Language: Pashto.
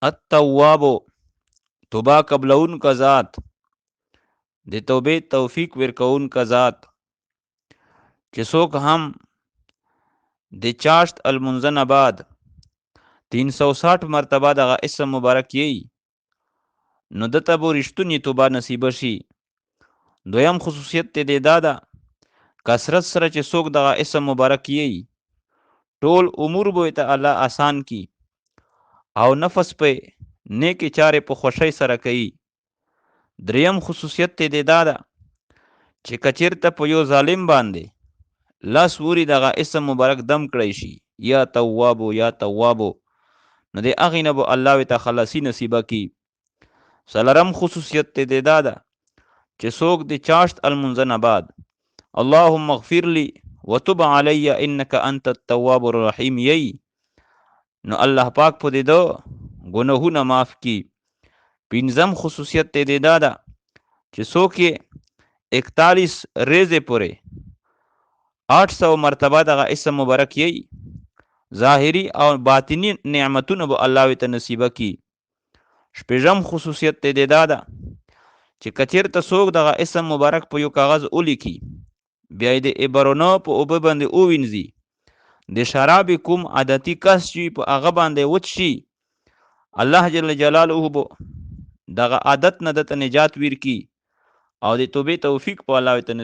التوابو توبه قبلون کا ذات، د توبې توفیق ورکون کا ذات، چې څوک هم د چاشت المنځ نه بعد 360 مرتبه دغه اسم مبارک یی نو دته به رښتونې توبه نصیب شي. دویم خصوصیت ته دا ده کثرت سره چې څوک دغه اسم مبارک یی ټول امور به ته الله آسان کی او نفس په نیکی چارې په خوشی سره کوي. دریم خصوصیت ته دا ده چې کچیرته په یو ظالم باندې لاس وری دغه اسم مبارک دم کړی شي یا توابو یا توابو نو د هغې نه به الله ورته خلاصي نصیبه کی. څلورم خصوصیت ته دا ده چې څوک د چاشت المنځ نه بعد اللهم اغفر لي وتب علی انک انت التواب الرحیم یی نو الله پاک په دې دو گناهونه معاف کی. پنځم خصوصیت ته دا ده چې څوک 41 ریزه پورې 800 مرتبه دغه اسم مبارک یی ظاهری او باطنی نعمتونه به الله ته نصیبه کی. شپږم خصوصیت ته دا ده چې کچیرته څوک دغه اسم مبارک په یو کاغذ ولیکي بیا د ایبرونو په اوبه باندې اووینځي د شراب کوم عادتي کس چې په هغه باندې وچ شي الله جل جلاله به دغه عادت نه د نجات ورکی او د توبې توفیق په الله ته